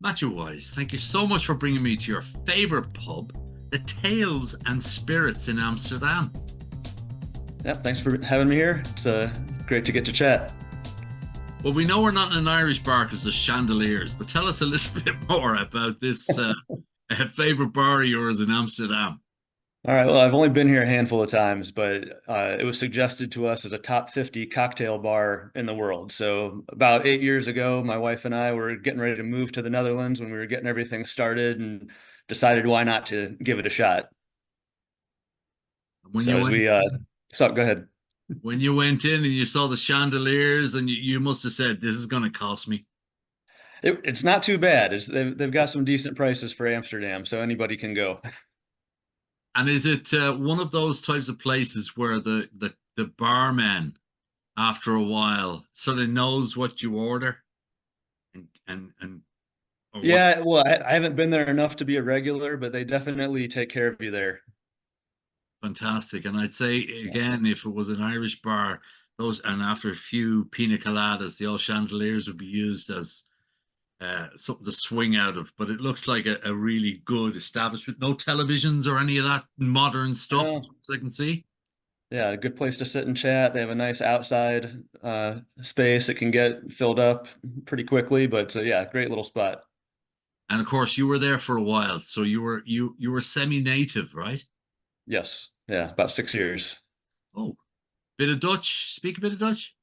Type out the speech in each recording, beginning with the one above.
Matthew Wise, thank you so much for bringing me to your favorite pub, the Tales and Spirits in Amsterdam. Yeah, thanks for having me here. It's great to get to chat. Well, we know we're not in an Irish bar because there's chandeliers, but tell us a little bit more about this favorite bar of yours in Amsterdam. All right, well, I've only been here a handful of times, but it was suggested to us as a top 50 cocktail bar in the world. So about 8 years ago, my wife and I were getting ready to move to the Netherlands when we were getting everything started and decided why not to give it a shot. When So you as went, we, so go ahead. when you went in and you saw the chandeliers, and you must have said, "This is going to cost me." It's not too bad. They've got some decent prices for Amsterdam, so anybody can go. And is it one of those types of places where the barman, after a while, sort of knows what you order and or what? Yeah, well, I haven't been there enough to be a regular, but they definitely take care of you there. Fantastic. And I'd say Yeah. again, if it was an Irish bar, those and after a few pina coladas, the old chandeliers would be used as something to swing out of. But it looks like a really good establishment. No televisions or any of that modern stuff, as Oh, far as I can see. yeah, a good place to sit and chat. They have a nice outside space that can get filled up pretty quickly, but yeah, great little spot. And of course, you were there for a while, so you were semi-native, right? Yes, yeah, about 6 years. Oh, bit of Dutch. Speak a bit of Dutch.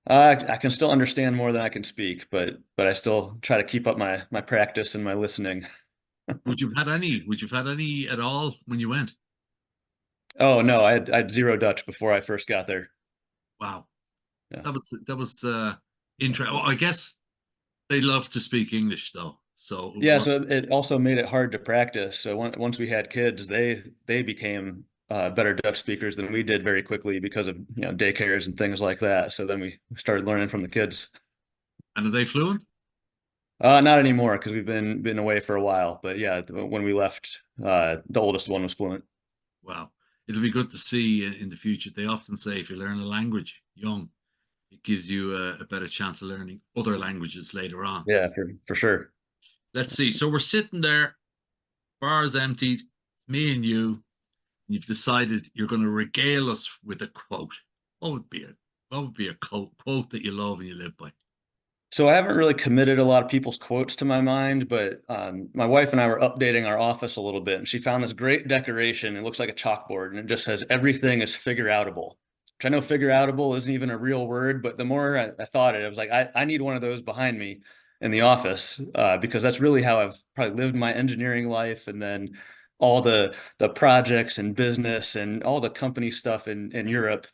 I can still understand more than I can speak, but I still try to keep up my practice and my listening. Would you've had any? Would you've had any at all when you went? Oh no, I had zero Dutch before I first got there. Wow, Yeah. that was interesting. Well, I guess they love to speak English though. So Yeah, so it also made it hard to practice. So once we had kids, they became better Dutch speakers than we did very quickly because of daycares and things like that. So then we started learning from the kids. and are they fluent? Not anymore because we've been away for a while. But yeah, when we left, the oldest one was fluent. Wow. It'll be good to see in the future. They often say if you learn a language young, it gives you a better chance of learning other languages later on. Yeah, for sure. Let's see. So we're sitting there, bar's emptied, me and you, and you've decided you're going to regale us with a quote. What would be a what would be a quote that you love and you live by? So I haven't really committed a lot of people's quotes to my mind, but my wife and I were updating our office a little bit, and she found this great decoration. It looks like a chalkboard, and it just says everything is figure outable. Which I know figure outable isn't even a real word, but the more I thought it, I was like, I need one of those behind me in the office because that's really how I've probably lived my engineering life, and then all the projects and business and all the company stuff in Europe.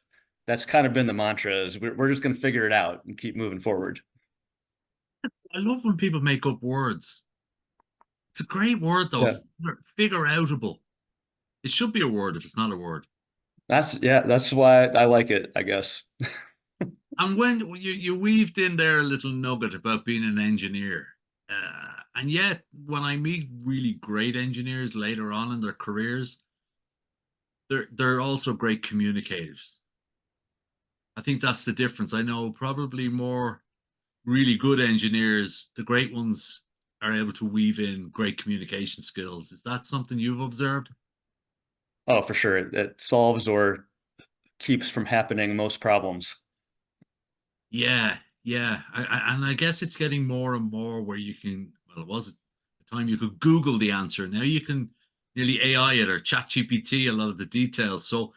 That's kind of been the mantra is we're just going to figure it out and keep moving forward. I love when people make up words. It's a great word though. Yeah. Figure outable. It should be a word if it's not a word. That's why I like it, I guess. And when you weaved in there a little nugget about being an engineer, and yet when I meet really great engineers later on in their careers, they're also great communicators. I think that's the difference. I know probably more really good engineers, the great ones are able to weave in great communication skills. Is that something you've observed? Oh, for sure. It solves or keeps from happening most problems. Yeah, yeah, and I guess it's getting more and more where you can. Well, it was at the time you could Google the answer. Now you can nearly AI it or Chat GPT a lot of the details. So,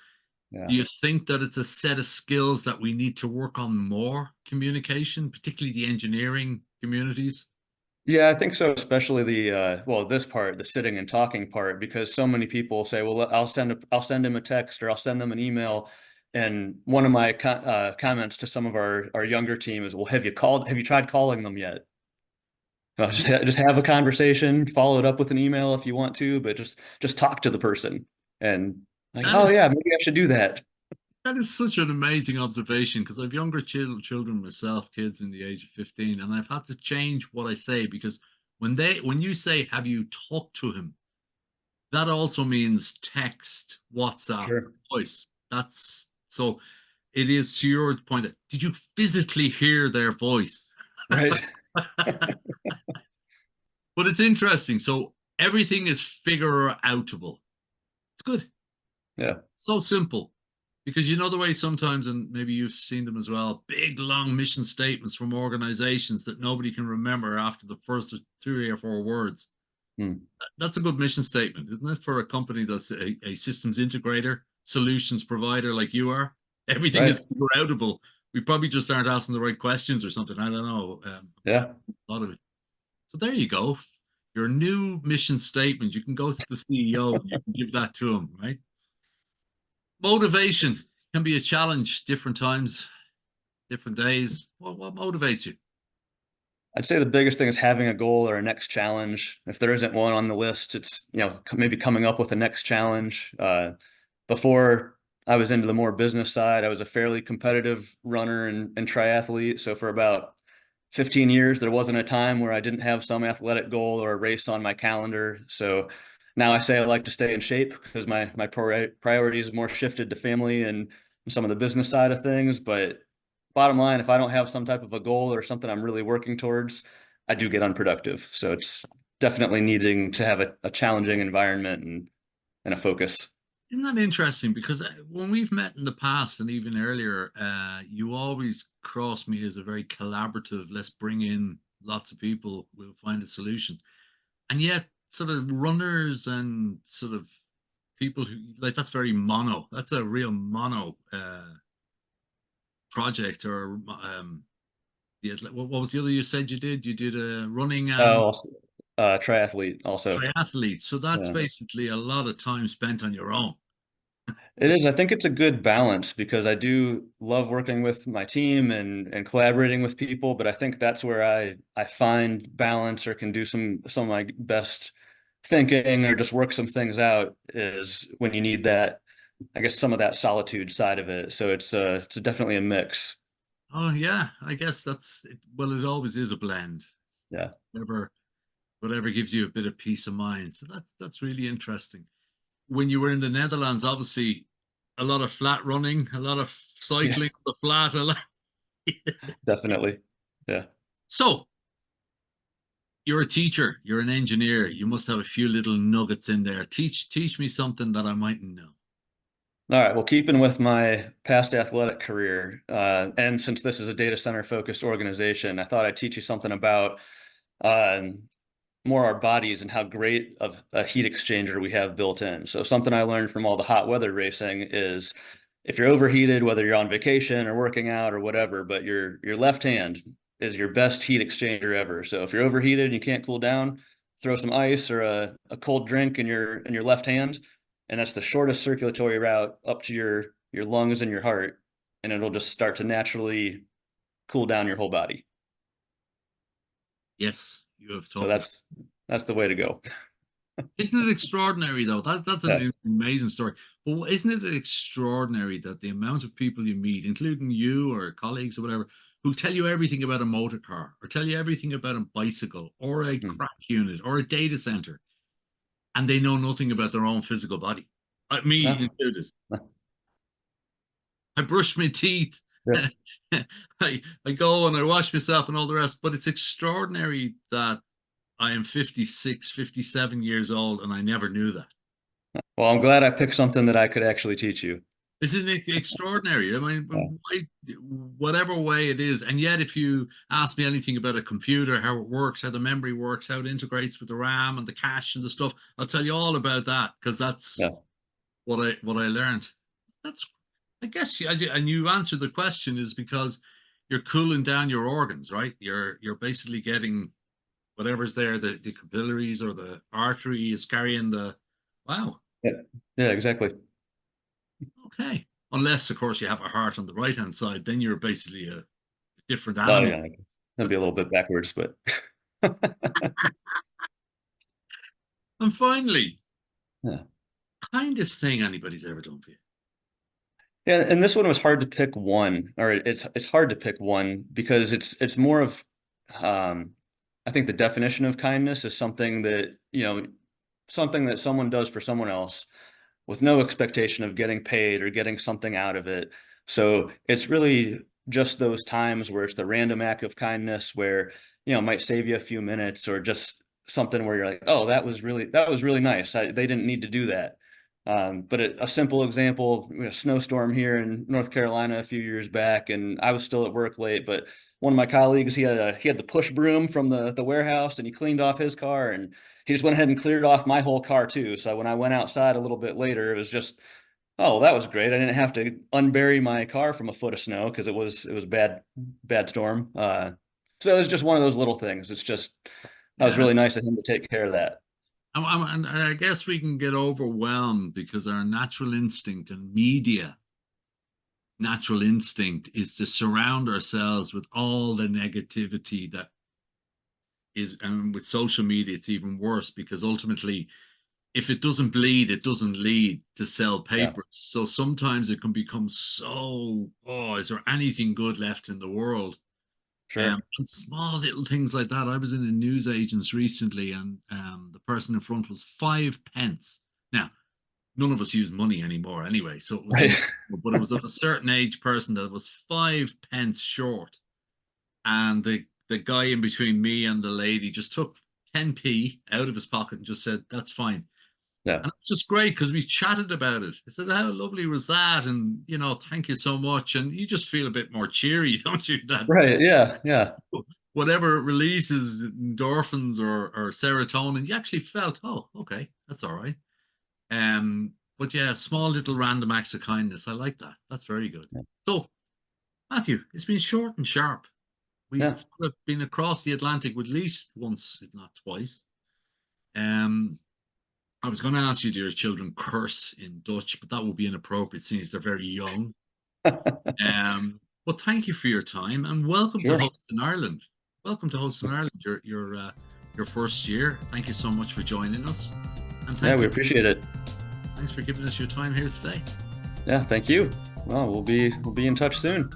do Yeah. you think that it's a set of skills that we need to work on more communication, particularly the engineering communities? Yeah, I think so, especially well, this part, the sitting and talking part, because so many people say, well, I'll send him a text or I'll send them an email. And one of my comments to some of our younger team is, well, have you tried calling them yet? Just have a conversation, follow it up with an email if you want to, but just talk to the person. And like, That oh is yeah, maybe I should do that. that is such an amazing observation because I've younger children myself, kids in the age of 15, and I've had to change what I say because when you say have you talked to him, that also means text, WhatsApp, Sure. voice. That's so it is to your point. Did you physically hear their voice? Right. But it's interesting. So everything is figure outable. It's good. Yeah. So simple. Because you know the way sometimes, and maybe you've seen them as well, big long mission statements from organizations that nobody can remember after the first 3 or 4 words. Hmm. That's a good mission statement, isn't it? For a company that's a systems integrator, solutions provider like you are. Everything is Right. figure outable. We probably just aren't asking the right questions or something. I don't know. Yeah. A lot of it. So there you go. Your new mission statement. You can go to the CEO and you can give that to him, right? Motivation can be a challenge, different times, different days. What motivates you? I'd say the biggest thing is having a goal or a next challenge. If there isn't one on the list, it's, maybe coming up with a next challenge. Before I was into the more business side, I was a fairly competitive runner and triathlete. So for about 15 years, there wasn't a time where I didn't have some athletic goal or a race on my calendar. So now I say I like to stay in shape because my priorities more shifted to family and some of the business side of things. But bottom line, if I don't have some type of a goal or something I'm really working towards, I do get unproductive. So it's definitely needing to have a challenging environment and a focus. Isn't that interesting? Because when we've met in the past and even earlier, you always cross me as a very collaborative, let's bring in lots of people, we'll find a solution. And yet, sort of runners and sort of people who like that's very mono. That's a real mono project or what was the other you said you did? You did running and Also, triathlete also. triathlete. So that's Yeah. basically a lot of time spent on your own. It is. I think it's a good balance because I do love working with my team and collaborating with people, but I think that's where I find balance or can do some of my best thinking or just work some things out is when you need that, I guess some of that solitude side of it. So it's definitely a mix. Oh yeah, I guess that's it. Well, it always is a blend. Yeah. Whatever, whatever gives you a bit of peace of mind. So that's really interesting. When you were in the Netherlands, obviously, a lot of flat running, a lot of Yeah, cycling on the flat. A lot. definitely. Yeah. So you're a teacher, you're an engineer. You must have a few little nuggets in there. Teach me something that I mightn't know. All right. Well, keeping with my past athletic career, and since this is a data center focused organization, I thought I'd teach you something about um, more our bodies and how great of a heat exchanger we have built in. So something I learned from all the hot weather racing is if you're overheated, whether you're on vacation or working out or whatever, but your left hand is your best heat exchanger ever. So if you're overheated and you can't cool down, throw some ice or a cold drink in your left hand, and that's the shortest circulatory route up to your lungs and your heart, and it'll just start to naturally cool down your whole body. Yes, you have So taught me. that's the way to go. Isn't it extraordinary though? That's Yeah. an amazing story. But isn't it extraordinary that the amount of people you meet, including you or colleagues or whatever, who tell you everything about a motor car or tell you everything about a bicycle or a Hmm. crack unit or a data center, and they know nothing about their own physical body, me Yeah. included. I brush my teeth. Yeah. I go and I wash myself and all the rest. But it's extraordinary that I am 56, 57 years old and I never knew that. Well, I'm glad I picked something that I could actually teach you. Isn't it extraordinary? I Yeah. mean, whatever way it is. And yet, if you ask me anything about a computer, how it works, how the memory works, how it integrates with the RAM and the cache and the stuff, I'll tell you all about that because that's Yeah. what I learned. That's, I guess, and you answered the question is because you're cooling down your organs, right? You're basically getting whatever's there, the capillaries or the artery is carrying the. Wow. Yeah. Yeah, exactly. Okay. Unless, of course, you have a heart on the right hand side, then you're basically a different Oh, animal. yeah. That'd be a little bit backwards, but And finally, yeah. kindest thing anybody's ever done for you. Yeah, and this one was hard to pick one, or it's hard to pick one because it's more of um I think the definition of kindness is something that, something that someone does for someone else with no expectation of getting paid or getting something out of it. So it's really just those times where it's the random act of kindness where, it might save you a few minutes or just something where you're like, oh, that was really nice. They didn't need to do that. But a simple example, we had a snowstorm here in North Carolina a few years back, and I was still at work late. But one of my colleagues, he had the push broom from the warehouse, and he cleaned off his car, and he just went ahead and cleared off my whole car too. So when I went outside a little bit later, it was just, oh, that was great. I didn't have to unbury my car from a foot of snow because it was bad storm. So it was just one of those little things. It's just that was Yeah. really nice of him to take care of that. And I guess we can get overwhelmed because our natural instinct and media natural instinct is to surround ourselves with all the negativity that is, and with social media, it's even worse because ultimately, if it doesn't bleed, it doesn't lead to sell Yeah, papers. So sometimes it can become so, oh, is there anything good left in the world? sure. And small little things like that. I was in a newsagent's recently, and the person in front was 5 pence. Now, none of us use money anymore anyway, so it was Right. but it was of a certain age person that was 5 pence short, and the guy in between me and the lady just took 10p out of his pocket and just said, "That's fine." Yeah. And it's just great because we chatted about it. I said, "How lovely was that?" And thank you so much. And you just feel a bit more cheery, don't you? That Right. Yeah. Yeah. whatever it releases endorphins or serotonin, you actually felt, oh, okay, that's all right. But yeah, small little random acts of kindness. I like that. That's very good. So, Matthew, it's been short and sharp. Yeah. We've been across the Atlantic at least once, if not twice. Um, I was going to ask you, do your children curse in Dutch, but that would be inappropriate since they're very young. But thank you for your time and welcome to Sure. Host in Ireland. Welcome to Host in Ireland. Your first year. Thank you so much for joining us, and Yeah, thank we you. appreciate it. Thanks for giving us your time here today. Yeah, thank you. Well, we'll be in touch soon.